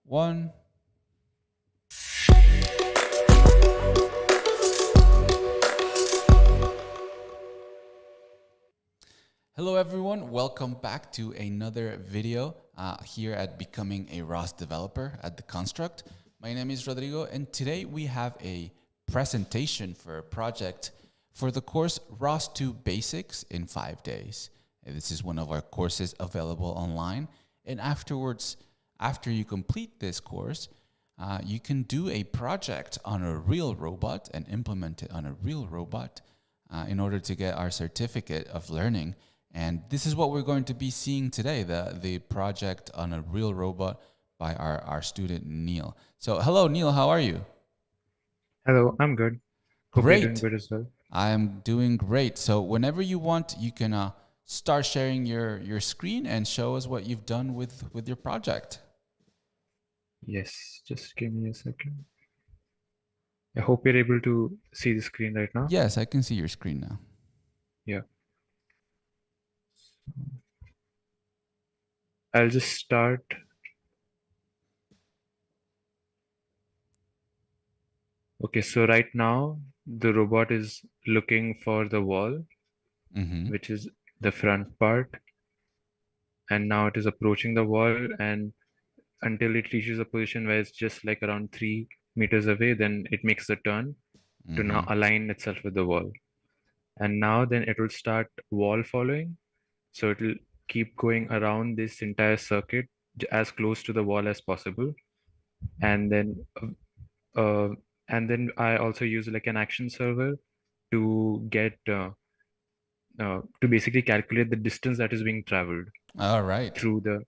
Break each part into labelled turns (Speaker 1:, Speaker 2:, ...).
Speaker 1: One. Hello everyone, welcome back to another video here at Becoming a ROS Developer at The Construct. My name is Rodrigo and today we have a presentation for a project for the course ROS 2 Basics in 5 days. This is one of our courses available online, and afterwards, after you complete this course, you can do a project on a real robot and implement it on a real robot in order to get our certificate of learning. And this is what we're going to be seeing today, the project on a real robot by our student, Neil. So hello, Neil, how are you?
Speaker 2: Hello, I'm good. Hope you're doing
Speaker 1: Great.
Speaker 2: good as well.
Speaker 1: I'm doing great. So whenever you want, you can start sharing your screen and show us what you've done with your project.
Speaker 2: Yes, just give me a second. I hope you're able to see the screen right now.
Speaker 1: Yes, I can see your screen now.
Speaker 2: Yeah. I'll just start. Okay, so right now the robot is looking for the wall,
Speaker 1: Mm-hmm.
Speaker 2: which is the front part, and now it is approaching the wall, and until it reaches a position where it's just like around 3 meters away, then it makes the turn to now
Speaker 1: Mm-hmm.
Speaker 2: align itself with the wall. And now then it will start wall following. So it will keep going around this entire circuit as close to the wall as possible. And then uh, I also use like an action server to get to basically calculate the distance that is being traveled
Speaker 1: All right.
Speaker 2: through the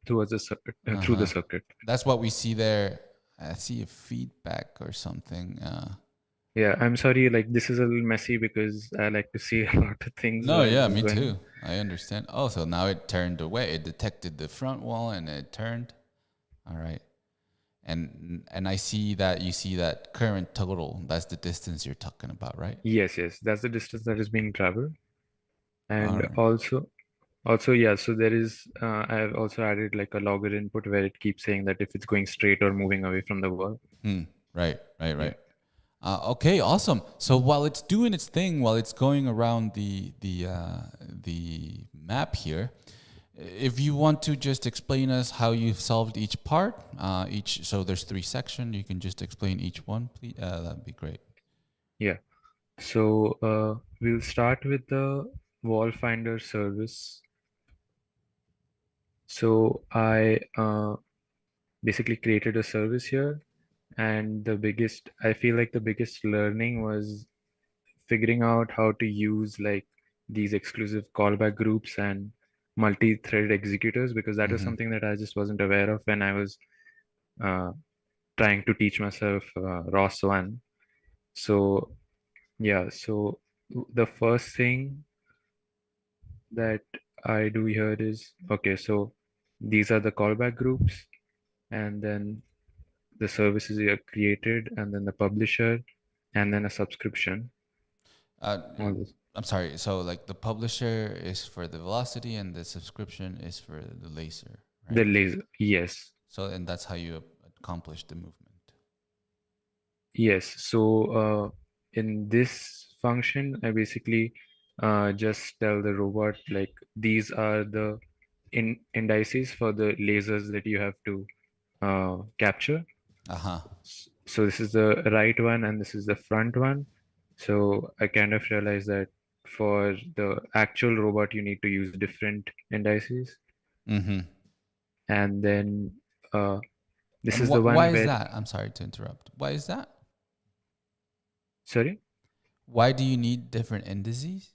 Speaker 2: towards the circuit through the
Speaker 1: Uh-huh.
Speaker 2: circuit.
Speaker 1: That's what we see there. I see a feedback or something.
Speaker 2: Yeah, I'm sorry, like this is a little messy because I like to see a lot of things
Speaker 1: No,
Speaker 2: while
Speaker 1: yeah,
Speaker 2: this is
Speaker 1: me
Speaker 2: going on.
Speaker 1: too. I understand. Oh, so now it turned away. It detected the front wall and it turned. All right. And I see that you see that current total. That's the distance you're talking about, right?
Speaker 2: Yes, yes, that's the distance that is being traveled.
Speaker 1: All
Speaker 2: And
Speaker 1: right.
Speaker 2: also, yeah, so there is, I have also added like a logger input where it keeps saying that if it's going straight or moving away from the wall.
Speaker 1: Hmm. Right, right,
Speaker 2: Yeah.
Speaker 1: right. Okay, awesome. So while it's doing its thing, while it's going around the map here, if you want to just explain us how you've solved each part, so there's 3 sections. You can just explain each one, please. That'd be great.
Speaker 2: Yeah. So we'll start with the wall finder service. So I basically created a service here, and I feel like the biggest learning was figuring out how to use like these exclusive callback groups and multi-thread executors, because that was
Speaker 1: Mm-hmm.
Speaker 2: something that I just wasn't aware of when I was uh, trying to teach myself ROS 1. So yeah, so the first thing that I do here is, okay, so these are the callback groups, and then the services are created, and then the publisher, and then a subscription.
Speaker 1: Uh,
Speaker 2: All this.
Speaker 1: I'm sorry. So like the publisher is for the velocity and the subscription is for the laser, right?
Speaker 2: The laser, yes.
Speaker 1: So and that's how you accomplish the movement.
Speaker 2: Yes, so in this function, I basically just tell the robot like these are the indices for the lasers that you have to capture.
Speaker 1: Uh-huh.
Speaker 2: So this is the right one and this is the front one. So I kind of realized that for the actual robot, you need to use different indices.
Speaker 1: Mm-hmm.
Speaker 2: And then uh, this
Speaker 1: And
Speaker 2: is the
Speaker 1: why
Speaker 2: one
Speaker 1: is
Speaker 2: where,
Speaker 1: that? I'm sorry to interrupt. Why is that?
Speaker 2: sorry,
Speaker 1: Why do you need different indices?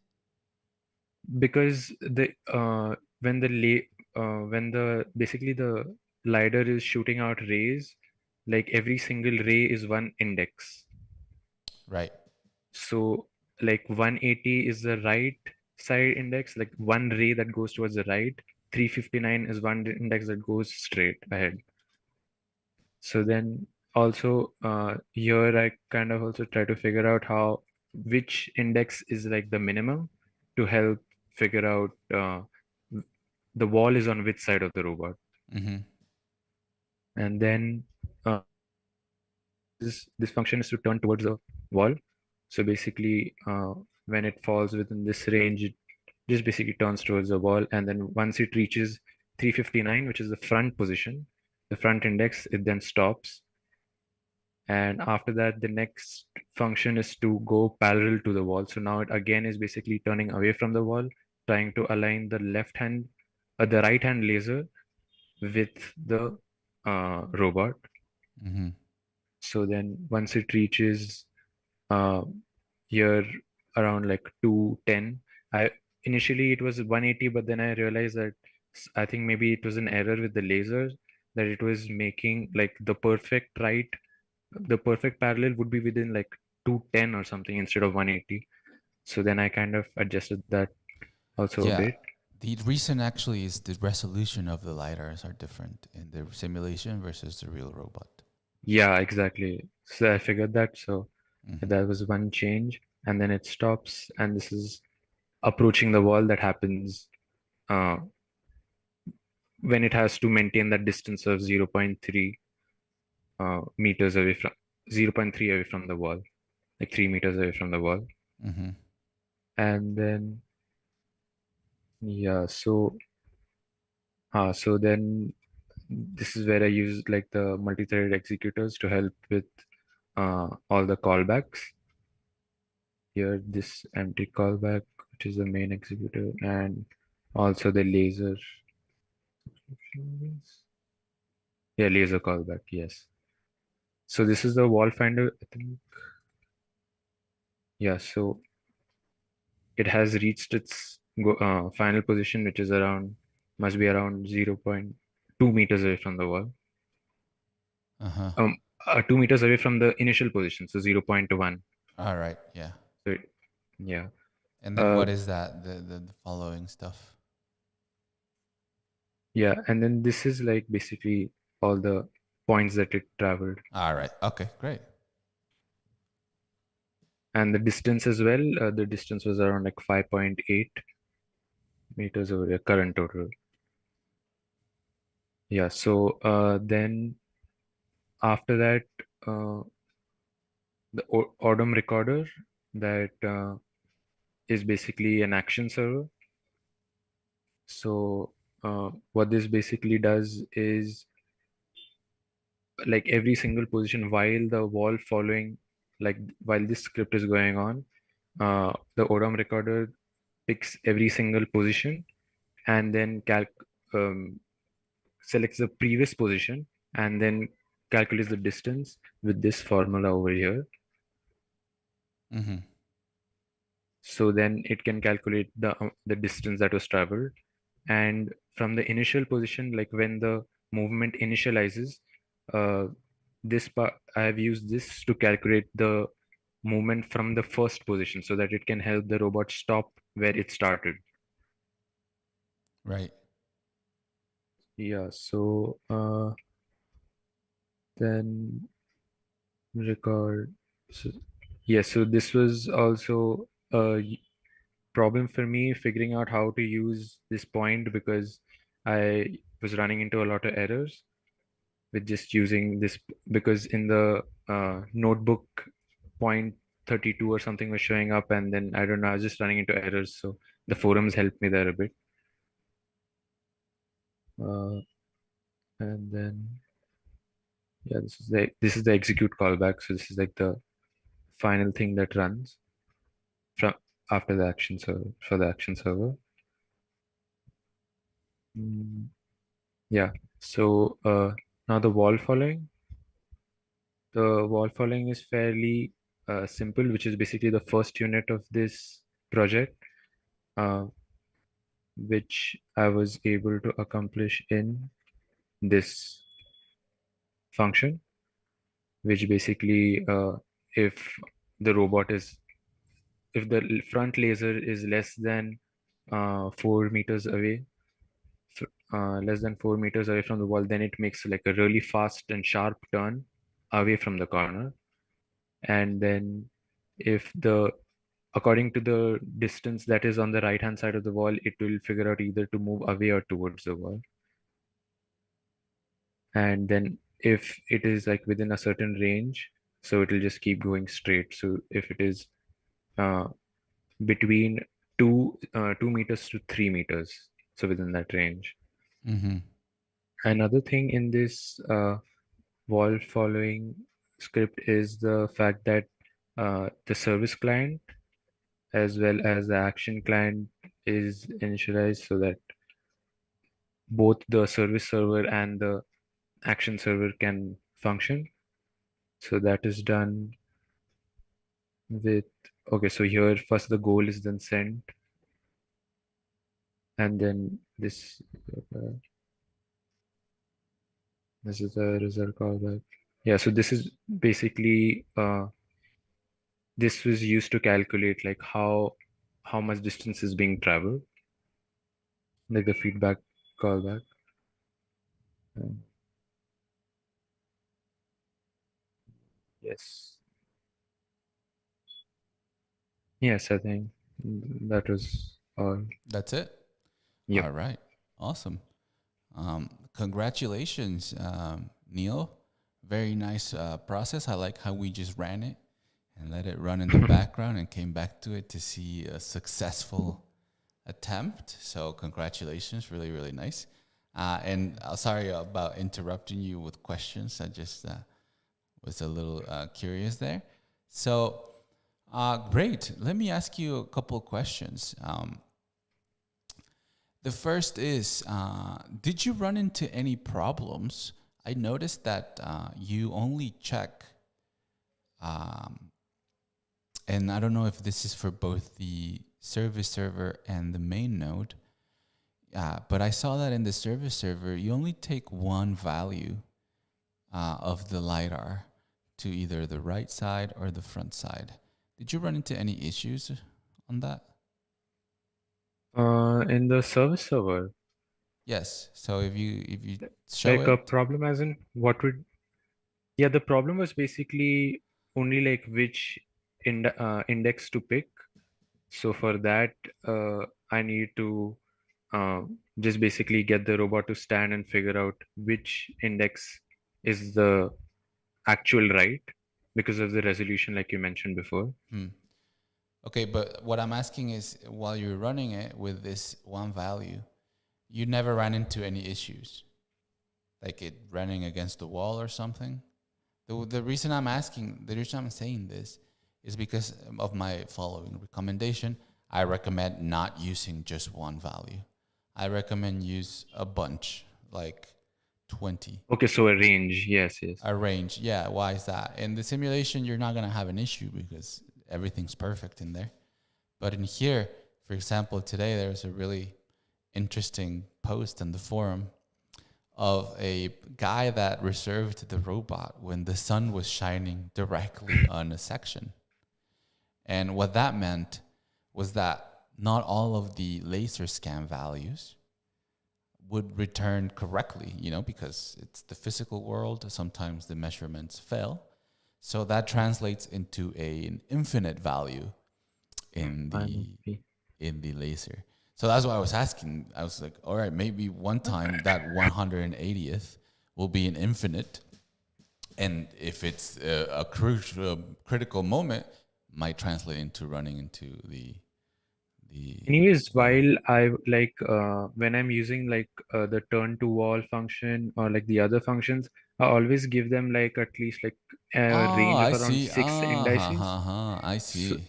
Speaker 2: because when the basically the lidar is shooting out rays, like every single ray is one index.
Speaker 1: Right.
Speaker 2: So like 180 is the right side index, like one ray that goes towards the right. 359 is one index that goes straight ahead. So then also here I kind of also try to figure out how which index is like the minimum to help figure out the wall is on which side of the robot.
Speaker 1: Mm-hmm.
Speaker 2: and then this function is to turn towards the wall. So basically, when it falls within this range, it just basically turns towards the wall, and then once it reaches 359, which is the front position, the front index, it then stops. And after that, the next function is to go parallel to the wall. So now it again is basically turning away from the wall, trying to align the the right hand laser with the robot.
Speaker 1: Mm-hmm.
Speaker 2: So then once it reaches uh, here around like 210, I initially it was 180, but then I realized that I think maybe it was an error with the laser, that it was making like the perfect parallel would be within like 210 or something instead of 180. So then I kind of adjusted that also a
Speaker 1: Yeah.
Speaker 2: bit.
Speaker 1: The reason actually is the resolution of the lidars are different in the simulation versus the real robot.
Speaker 2: Yeah, exactly. So I figured that. So
Speaker 1: Mm-hmm.
Speaker 2: that was one change. And then it stops, and this is approaching the wall that happens uh, when it has to maintain that distance of zero point 0.3 meters away from 0.3 away from the wall, like 3 meters away from the wall.
Speaker 1: Mm-hmm.
Speaker 2: And then yeah, so then this is where I use like the multi-threaded executors to help with all the callbacks. Here, this empty callback, which is the main executor, and also the laser. Yeah, laser callback. Yes. So this is the wall finder, I think. Yeah. So it has reached its final position, which is must be around 0.2 meters away from the wall.
Speaker 1: Uh-huh.
Speaker 2: 2 meters away from the initial position, so 0.1.
Speaker 1: All right. Yeah.
Speaker 2: So yeah.
Speaker 1: And then
Speaker 2: Uh,
Speaker 1: what is that? The following stuff.
Speaker 2: yeah, and then this is like basically all the points that it traveled,
Speaker 1: All right. Okay. Great.
Speaker 2: and the distance as well. The distance was around like 5.8 meters over the current total. Yeah. So then after that, uh, the Odom recorder that is basically an action server. So what this basically does is like every single position while the wall following, like while this script is going on, the odom recorder picks every single position and then um, selects the previous position and then calculates the distance with this formula over here.
Speaker 1: Mm-hmm.
Speaker 2: So then it can calculate the distance that was traveled, and from the initial position, like when the movement initializes, uh, this part I have used this to calculate the movement from the first position so that it can help the robot stop where it started.
Speaker 1: Right.
Speaker 2: Yeah, so then record. So, yeah, so this was also a problem for me figuring out how to use this point because I was running into a lot of errors with just using this because in the notebook point 32 or something was showing up, and then I don't know, I was just running into errors. So the forums helped me there a bit. Uh, and then yeah, this is the execute callback. So this is like the final thing that runs from after the action server for the action server. Mm, yeah. So now the wall following is fairly simple, which is basically the first unit of this project, uh, which I was able to accomplish in this function, which basically, if the robot is, if the front laser is less than 4 meters away, less than 4 meters away from the wall, then it makes like a really fast and sharp turn away from the corner. And then if the according to the distance that is on the right hand side of the wall, it will figure out either to move away or towards the wall. And then if it is like within a certain range, so it will just keep going straight. So if it is uh, between 2 meters to 3 meters, so within that range.
Speaker 1: Mm-hmm.
Speaker 2: Another thing in this wall following script is the fact that the service client as well as the action client is initialized so that both the service server and the action server can function. So that is done with, okay, so here first the goal is then sent, and then uh, this is the result callback. Yeah, so this is basically this was used to calculate like how much distance is being traveled, like the feedback callback. Um, yes. Yes, I think that was all.
Speaker 1: That's it.
Speaker 2: Yep.
Speaker 1: All right. Awesome. Congratulations, Neil. Very nice process. I like how we just ran it and let it run in the background and came back to it to see a successful attempt. So congratulations, really, really nice. And sorry about interrupting you with questions. I just was a little curious there. So great. Let me ask you a couple of questions. The first is, did you run into any problems? I noticed that you only check, um, and I don't know if this is for both the service server and the main node, but I saw that in the service server, you only take one value of the LiDAR to either the right side or the front side. Did you run into any issues on that?
Speaker 2: In the service server,
Speaker 1: Yes. So if you show
Speaker 2: like a
Speaker 1: it,
Speaker 2: problem as in what would, yeah, the problem was basically only like which index to pick. So for that, I need to just basically get the robot to stand and figure out which index is the actual right because of the resolution, like you mentioned before.
Speaker 1: hmm. Okay, but what I'm asking is, while you're running it with this one value, you never ran into any issues, like it running against the wall or something. The reason I'm asking, the reason I'm saying this, is because of my following recommendation. I recommend not using just one value. I recommend use a bunch, like 20.
Speaker 2: Okay, so a range. Yes, yes.
Speaker 1: A range. Yeah, why is that? In the simulation, you're not going to have an issue because everything's perfect in there. But in here, for example, today there's a really interesting post in the forum of a guy that reserved the robot when the sun was shining directly on a section. And what that meant was that not all of the laser scan values would return correctly, because it's the physical world. Sometimes the measurements fail. So that translates into an infinite value in the
Speaker 2: Fine.
Speaker 1: in the laser. So that's why I was asking. I was like, all right, maybe one time that 180th will be an infinite, and if it's a critical moment, might translate into running into the.
Speaker 2: Anyways, while I like when I'm using like the turn to wall function or like the other functions, I always give them like at least like a
Speaker 1: Oh,
Speaker 2: range
Speaker 1: I
Speaker 2: of around
Speaker 1: see.
Speaker 2: six
Speaker 1: Ah, ha,
Speaker 2: indices.
Speaker 1: ha, ha. I
Speaker 2: So,
Speaker 1: see.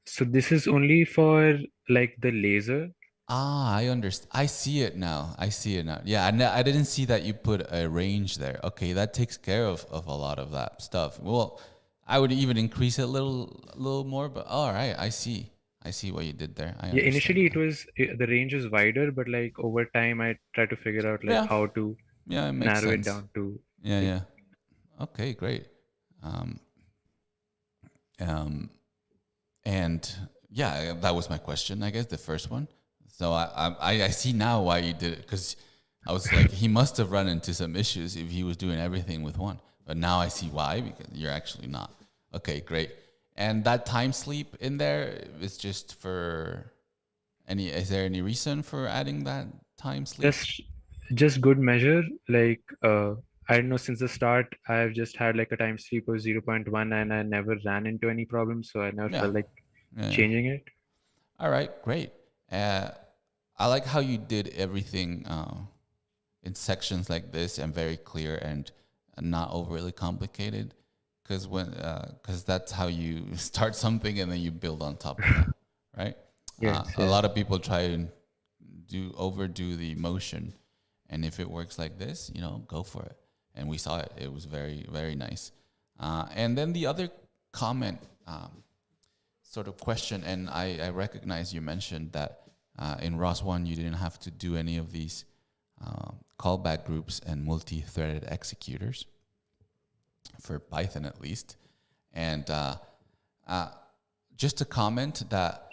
Speaker 2: so this is only for like the laser.
Speaker 1: Ah, I understand. I see it now. I see it now. Yeah, I didn't see that you put a range there. Okay, that takes care of a lot of that stuff. Well, I would even increase it a little more, but all right, I see. I see what you did there. I
Speaker 2: Yeah,
Speaker 1: understand
Speaker 2: initially it
Speaker 1: now.
Speaker 2: was the range was wider, but like over time I try to figure out like
Speaker 1: Yeah,
Speaker 2: how to
Speaker 1: yeah, it makes
Speaker 2: narrow it
Speaker 1: sense.
Speaker 2: down to
Speaker 1: Yeah,
Speaker 2: like
Speaker 1: yeah. Okay, great. Um, um, and yeah, that was my question. I guess the first one. So I see now why you did it, because I was like, he must have run into some issues if he was doing everything with one. But now I see why, because you're actually not. Okay, great. And that time sleep in there is just for any. Is there any reason for adding that time sleep?
Speaker 2: just just good measure. Like I don't know, since the start, I've just had like a time sleep of 0.1 and I never ran into any problems. So I never
Speaker 1: Yeah.
Speaker 2: felt like
Speaker 1: Yeah.
Speaker 2: changing it.
Speaker 1: All right, great. Uh, I like how you did everything in sections like this and very clear and not overly complicated. Because that's how you start something and then you build on top of that, right?
Speaker 2: Yes,
Speaker 1: A
Speaker 2: yeah.
Speaker 1: lot of people try and overdo the motion, and if it works like this, go for it. And we saw it; it was very very nice. And then the other comment, sort of question, and I recognize you mentioned that in ROS one you didn't have to do any of these callback groups and multi-threaded executors for Python at least. And uh, just to comment that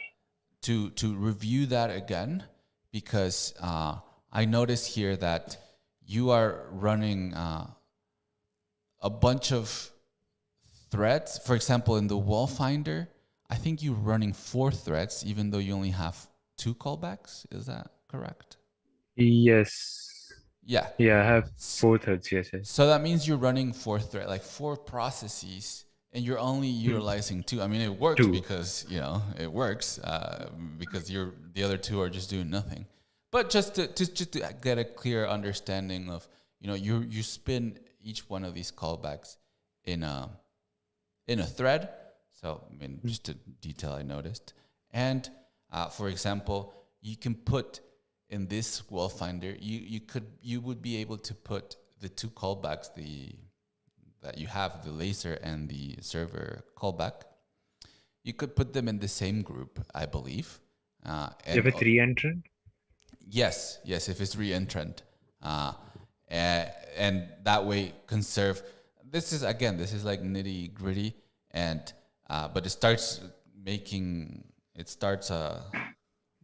Speaker 1: to review that again, because I notice here that you are running a bunch of threads. For example, in the wall finder, I think you're running 4 threads, even though you only have 2 callbacks. Is that correct?
Speaker 2: Yes.
Speaker 1: Yeah.
Speaker 2: Yeah, I have
Speaker 1: S-
Speaker 2: 4 threads. Yes, yes.
Speaker 1: So that means you're running 4 thread, like 4 processes, and you're only
Speaker 2: Hmm.
Speaker 1: utilizing 2. I mean, it works
Speaker 2: Two.
Speaker 1: because it works because the other 2 are just doing nothing. But just to get a clear understanding of you spin each one of these callbacks in a thread. So I mean,
Speaker 2: Hmm.
Speaker 1: just a detail I noticed. And for example, you can put in this wall finder, you would be able to put the 2 callbacks that you have, the laser and the server callback. You could put them in the same group, I believe.
Speaker 2: If
Speaker 1: And
Speaker 2: it's re-entrant?
Speaker 1: yes, if it's re-entrant, uh, and that way conserve. This is like nitty gritty, and but it starts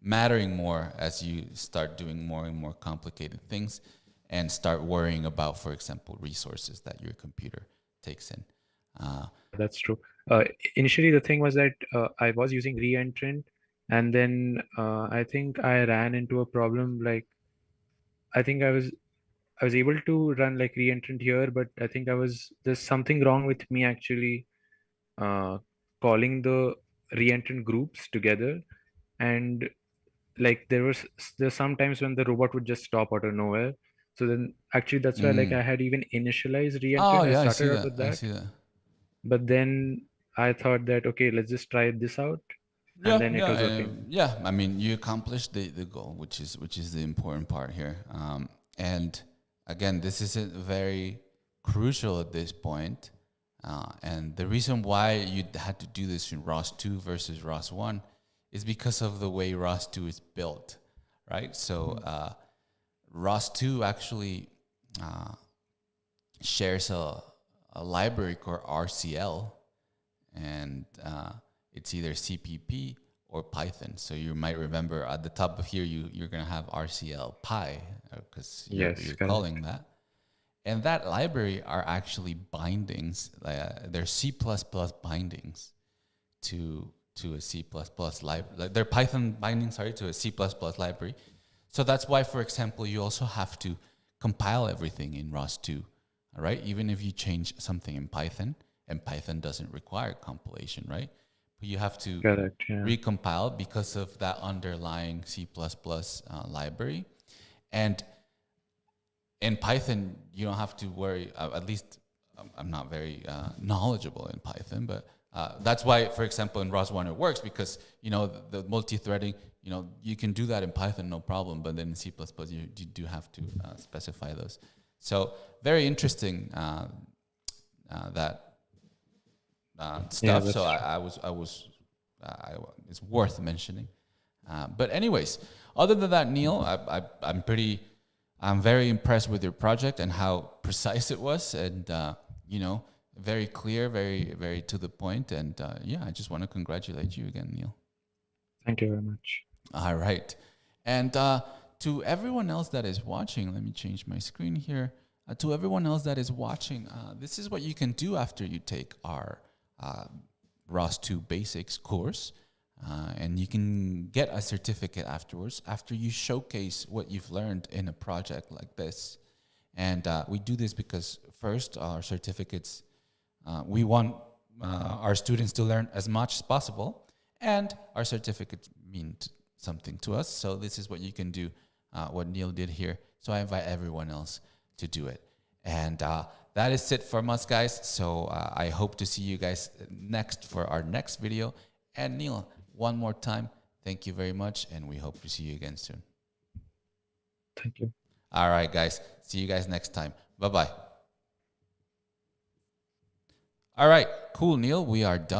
Speaker 1: mattering more as you start doing more and more complicated things, and start worrying about, for example, resources that your computer takes in.
Speaker 2: Yeah, that's true. Uh, Initially, the thing was that I was using re-entrant, and then I think I ran into a problem. Like, I think I was able to run like re-entrant here, but I think there's something wrong with me actually uh, calling the re-entrant groups together, and like there's sometimes when the robot would just stop out of nowhere. So then actually that's why like
Speaker 1: Mm.
Speaker 2: I had even initialized
Speaker 1: Oh
Speaker 2: re-entrant. I
Speaker 1: yeah, I see
Speaker 2: started out
Speaker 1: that.
Speaker 2: with
Speaker 1: I
Speaker 2: that,
Speaker 1: see that.
Speaker 2: but then I thought that okay, let's just try this out, and
Speaker 1: Yeah,
Speaker 2: then it
Speaker 1: yeah,
Speaker 2: was working.
Speaker 1: yeah. I mean, you accomplished the goal, which is the important part here. And again, this isn't very crucial at this point. And the reason why you had to do this in ROS 2 versus ROS 1 is because of the way ROS 2 is built, right? So
Speaker 2: Mm.
Speaker 1: ROS 2 actually uh, shares a library called RCL, and it's either CPP or Python. So you might remember at the top of here, you're gonna have RCL Pi because
Speaker 2: Yes,
Speaker 1: you're
Speaker 2: correct.
Speaker 1: calling that. And that library are actually bindings. They're C++ bindings to a C++ library. Like they're Python bindings, sorry, to a C++ library. So that's why, for example, you also have to compile everything in ROS2, all right? Even if you change something in Python, and Python doesn't require compilation, right? But you have to
Speaker 2: Correct. Yeah.
Speaker 1: recompile because of that underlying C++ library. And in Python, you don't have to worry. At least I'm not very knowledgeable in Python, but that's why, for example, in ROS1 it works because the multi-threading. You can do that in Python, no problem. But then in C++, you do have to specify those. So very interesting that
Speaker 2: Yeah,
Speaker 1: stuff. So
Speaker 2: that's true.
Speaker 1: it's worth mentioning. But anyways, other than that, Neil, I'm very impressed with your project and how precise it was, and very clear, very very to the point. And yeah, I just want to congratulate you again, Neil.
Speaker 2: Thank you very much.
Speaker 1: All right, and to everyone else that is watching, let me change my screen here. To everyone else that is watching, this is what you can do after you take our uh, ROS2 Basics course. And you can get a certificate afterwards after you showcase what you've learned in a project like this. And we do this because first, our certificates, we want our students to learn as much as possible, and our certificates mean something to us. So this is what you can do, what Neil did here. So I invite everyone else to do it. And that is it from us, guys. So I hope to see you guys next for our next video. And Neil, one more time, thank you very much, and we hope to see you again soon.
Speaker 2: Thank you.
Speaker 1: All right, guys. See you guys next time. Bye-bye. All right, cool, Neil. We are done.